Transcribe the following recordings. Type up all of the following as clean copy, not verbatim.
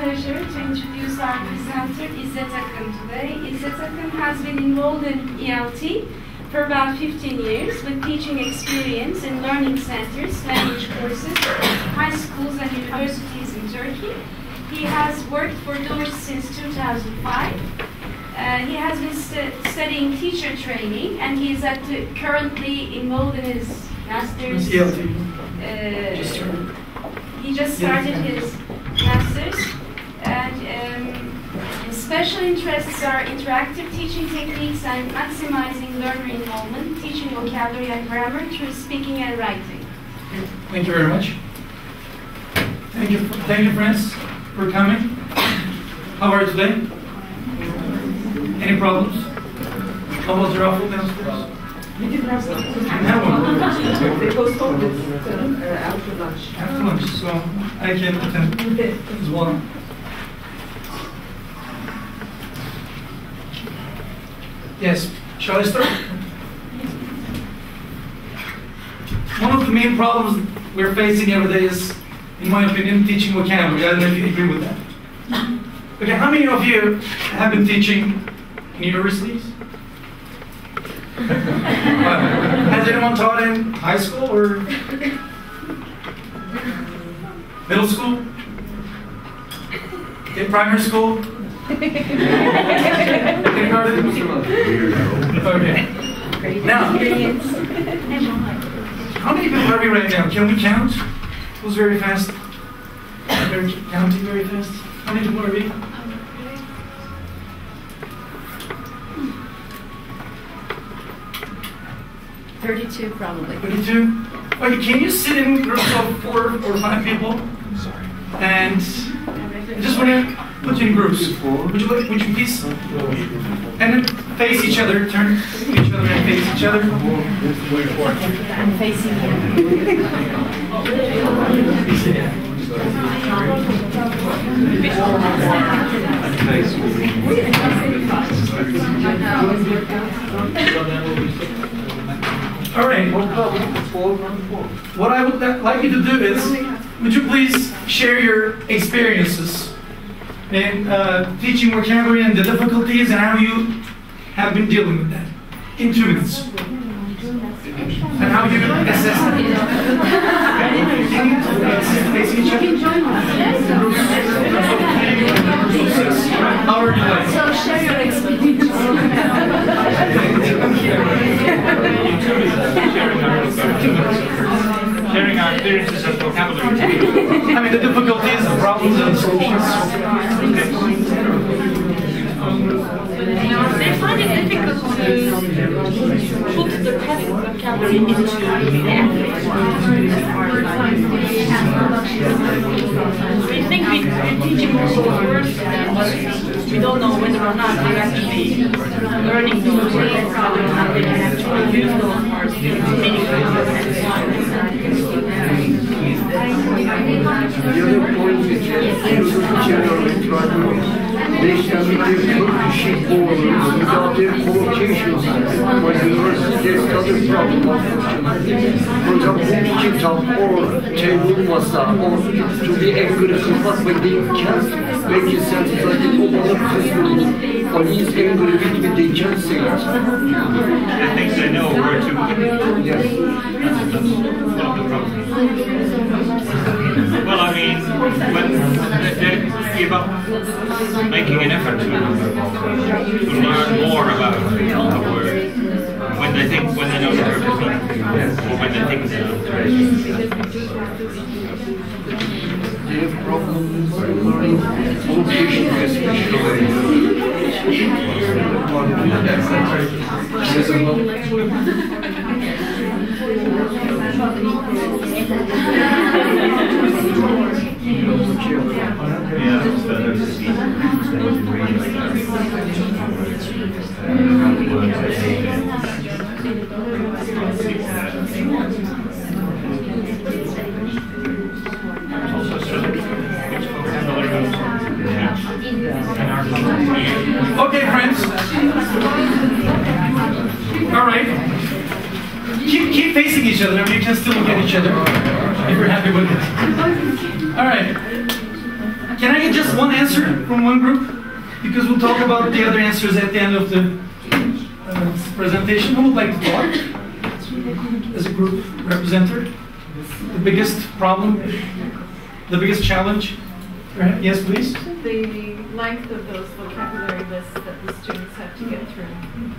pleasure to introduce our presenter, İzzet today. İzzet has been involved in ELT for about 15 years with teaching experience in learning centers, language courses, high schools and universities in Turkey. He has worked for Dersi since 2005. He has been studying teacher training, and he is currently involved in his master's. He just started his master's, and his special interests are interactive teaching techniques and maximizing learner involvement, teaching vocabulary and grammar through speaking and writing. Thank you very much. Thank you, friends, for coming. How are you today? Any problems? How was your awful downstairs? We didn't have some. They postponed it after lunch. After lunch, so I can attend as well. Yes, shall I start? One of the main problems we're facing every day is, in my opinion, teaching vocabulary. I don't know if you agree with that. Okay, how many of you have been teaching in universities? Has anyone taught in high school or middle school? In primary school? Kindergarten? Okay. Now, how many people are we right now? Can we count? Who's very fast? Counting very fast? How many people are we? 32 probably. 32? Okay, can you sit in groups of 4 or 5 people? I'm sorry. And I just want to put you in groups. Would you please? And then face each other, turn to each other and face each other. I'm facing you. All right. What I would like you to do is, would you please share your experiences in teaching vocabulary and the difficulties and how you have been dealing with that in 2 minutes. And how you assess that. How are you doing? So share your experience. Sharing our experiences of vocabulary. I mean, the difficulties, the problems, and the solutions. They find it difficult to put the passive vocabulary into the We think we're teaching most of the words, but we don't know whether or not they're actually learning those words, or whether or not they can actually use those words in meaningful and so on. The other point is they study Turkish forums without their collocations. When universities study problem, for example, kitap or table masa or to be angry kılmak ve they can't make it sense that the other person or he's angry with me, they can't say it. The things they know where to. Yes. That's one of the problems. Well, I mean, when they give up making an effort to learn more about a word, when they know the purpose, or when they think they know. They have problems learning collocation, especially. Okay, friends. All right. Keep facing each other. You can still look at each other if you're happy with it. All right. Can I get just one answer from one group? Because we'll talk about the other answers at the end of the presentation. Who would like to talk as a group representative? The biggest problem, the biggest challenge? Yes, please. The length of those vocabulary lists that the students have to get through.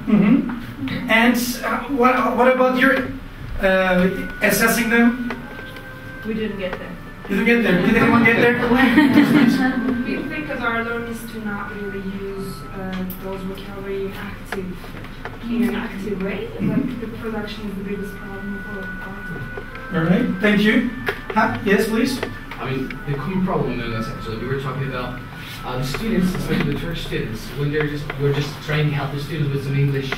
Mm-hmm. And what about your assessing them? We didn't get there. You didn't get there. Did anyone get there? Because our learners do not really use those vocabulary in an active way. Like the production is the biggest problem for all. All right. Thank you. Yes, please. I mean, the common problem in this actually, we were talking about the students, especially the Turkish students, when we're just trying to help the students with some English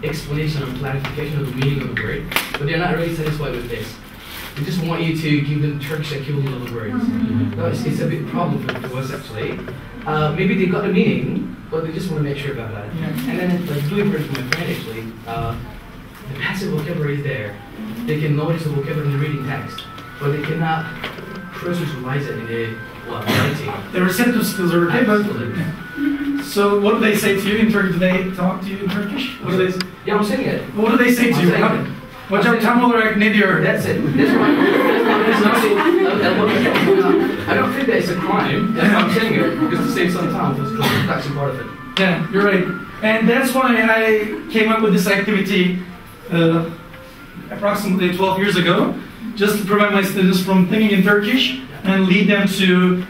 explanation or clarification of the meaning of the word, but they're not really satisfied with this. We just want you to give them Turkish equivalent of the words. No, it's a big problem for us actually. Maybe they got the meaning, but they just want to make sure about that. Yeah. And then, like doing for my friend actually, the passive vocabulary is there. They can notice the vocabulary in the reading text, but they cannot process-realize it in the writing. The receptive skills are okay, but so what do they say to you in Turkish? Do they talk to you in Turkish? What do they? Yeah, I'm saying it. What do they say to you? Hocam tam olarak ne diyor? That's it. That's why. I don't think that it's a crime. That's why I'm saying it, because to save some time, that's actually part of it. Yeah, you're right. And that's why I came up with this activity approximately 12 years ago, just to prevent my students from thinking in Turkish and lead them to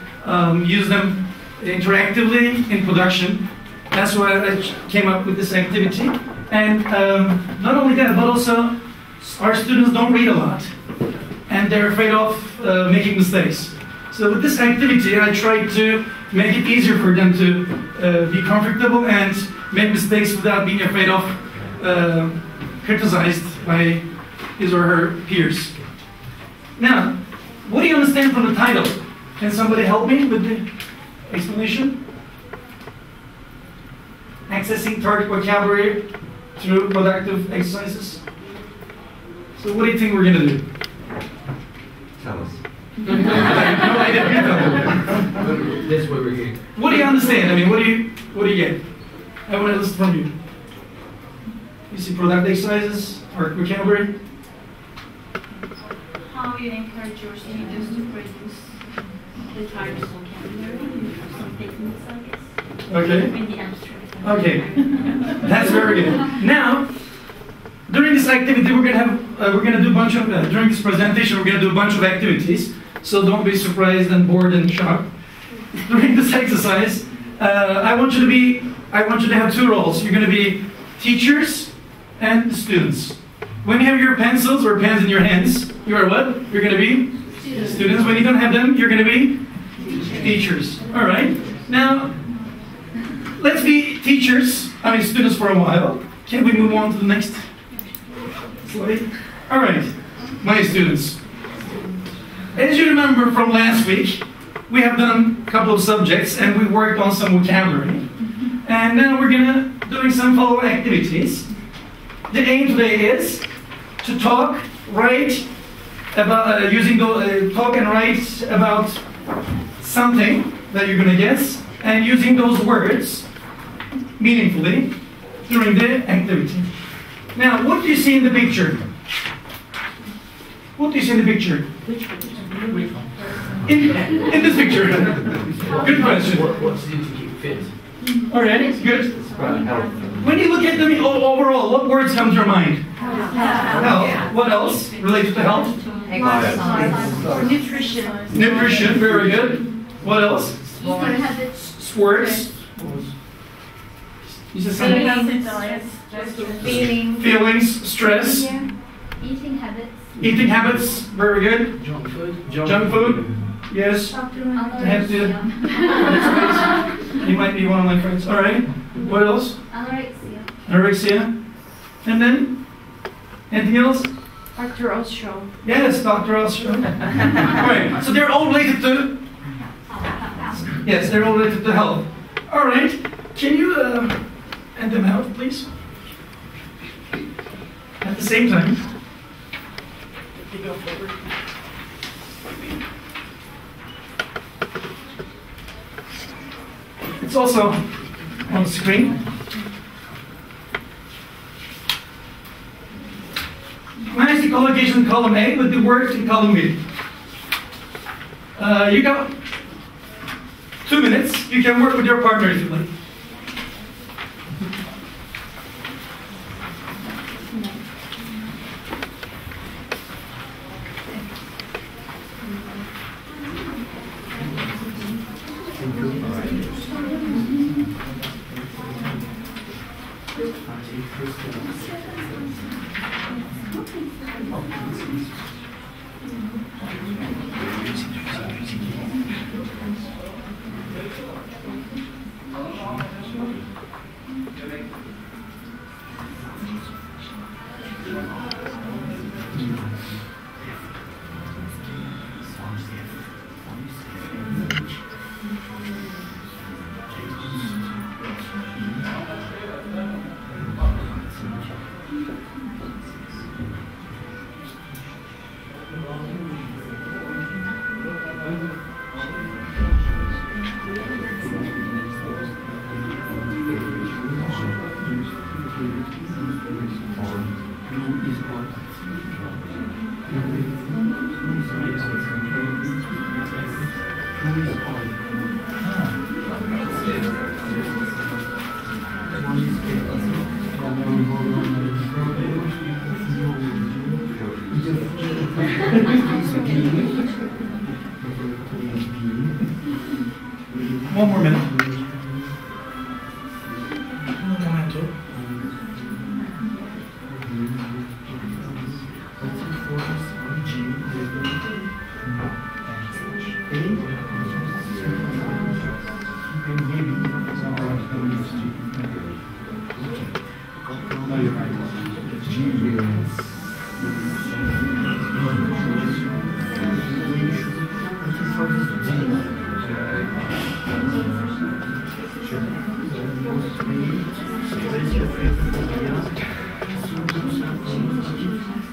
use them interactively in production. That's why I came up with this activity. And not only that, but also our students don't read a lot, and they're afraid of making mistakes. So with this activity, I try to make it easier for them to be comfortable and make mistakes without being afraid of criticized by his or her peers. Now, what do you understand from the title? Can somebody help me with the explanation? Accessing target vocabulary through productive exercises. So what do you think we're going to do? Tell us. No idea. That's what we're getting. What do you understand? I mean, what do you get? I want to listen from you. You see productive exercises, target vocabulary. How you encourage your students to produce the target vocabulary, some techniques, I guess. Okay. In the abstract. Okay. That's very good. Now, during this activity, we're gonna do a bunch of during this presentation, we're gonna do a bunch of activities. So don't be surprised and bored and shocked. During this exercise, I want you to have two roles. You're gonna be teachers and students. When you have your pencils or pens in your hands, you are what? You're gonna be students. When you don't have them, you're gonna be teachers. All right. Now, let's be teachers. I mean, students for a while. Can we move on to the next? All right, my students. As you remember from last week, we have done a couple of subjects and we worked on some vocabulary. And now we're doing some follow-up activities. The aim today is to talk, write about talk and write about something that you're gonna guess, and using those words meaningfully during the activity. Now, what do you see in the picture? What do you see in the picture? In this picture. Good question. What's to do to keep fit? All right, good. When you look at them overall, what words come to your mind? Health. What else related to health? Nutrition. Nutrition, very good. What else? Sports. You said something? Feelings, stress. Yeah. Eating habits. Eating habits, very good. Junk food. Junk food, yes. I have to. He might be one of my friends. All right. What else? Anorexia. Anorexia. And then? Anything else? Dr. Osho. Yes, Dr. Osho. All right. So they're all related to. Yes, they're all related to health. All right. Can you hand them out, please? At the same time. It's also on the screen. Manage the collocation in column A with the words in column B. You got 2 minutes. You can work with your partner if you like. One more minute.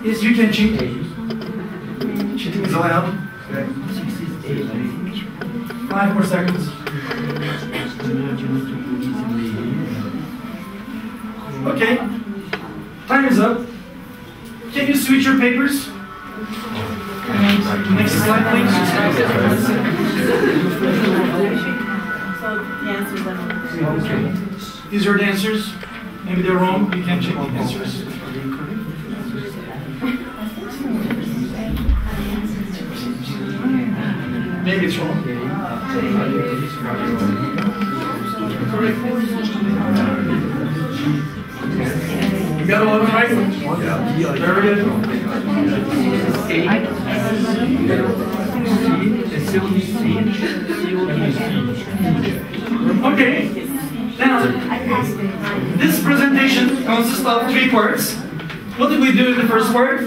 Yes, you can cheat. Cheating is allowed. 5 more seconds. Okay, time is up. Can you switch your papers? And next slide, please. Okay. These are the answers. Maybe they're wrong. You can check the answers. Maybe it's wrong. Correct. You got all of them right? Very good. Okay. Now, this presentation consists of 3 parts. What did we do in the first part?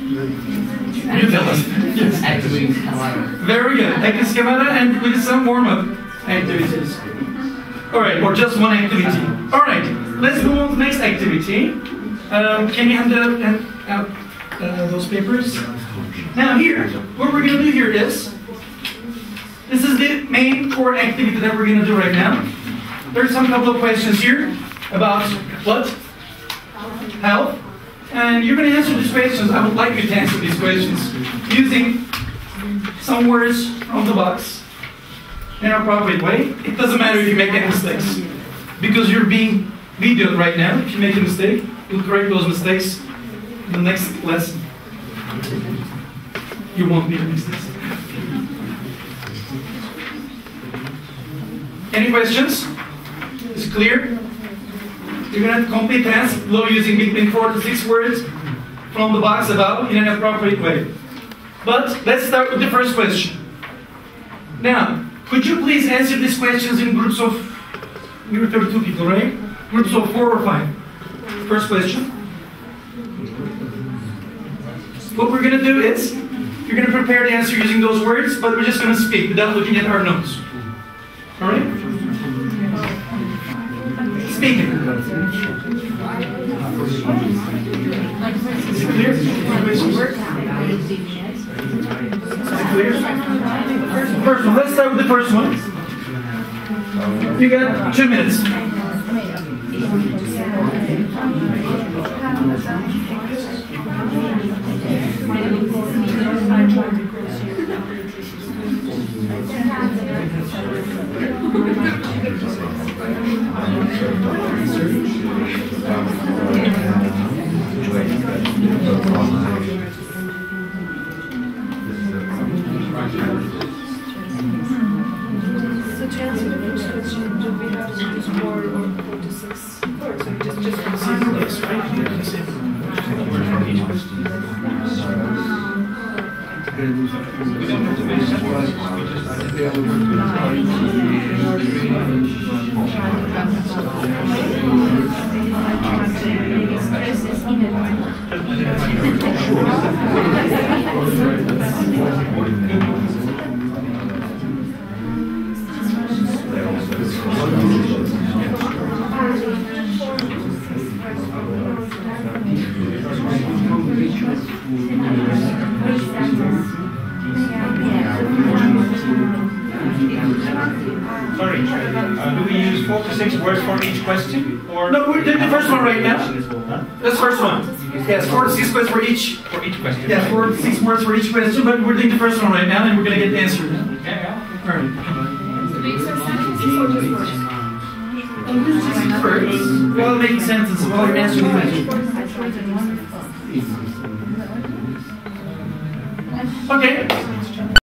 You tell us. Yes. Activities. Very good. Active schemata and with some warm-up activities. Alright, or just one activity. Alright, let's move on to the next activity. Can you hand out those papers? Now here, what we're going to do here is, this is the main core activity that we're going to do right now. There's some couple of questions here about what? Health. And you're going to answer these questions. I would like you to answer these questions using some words from the box in an appropriate way. It doesn't matter if you make any mistakes, because you're being videoed right now. If you make a mistake, you'll correct those mistakes in the next lesson. You won't make mistakes. Any questions? Is it clear? You're going to complete tasks below using between 4 to 6 words from the box above in an appropriate way. But let's start with the first question. Now, could you please answer these questions in groups of, we were 32 people, right? Groups of 4 or 5. First question. What we're going to do is, you're going to prepare the answer using those words, but we're just going to speak without looking at our notes. Alright? Speaking. Is it clear? Is it clear? First one. Let's start with the first one. You got 2 minutes. So to answer the first question, do we have to use 4 or 46 words? So just Sorry, do we use 4 to 6 words for each question? Or No, we're doing the first one right now. That's the first one. Yes, 4 to 6 words for each. For each question? Yeah, 4 to 6 words for each question, but we're doing the first one right now, and we're going to get the answer. Yeah. All right. Words. While making sentences, while you're answering the question. Okay.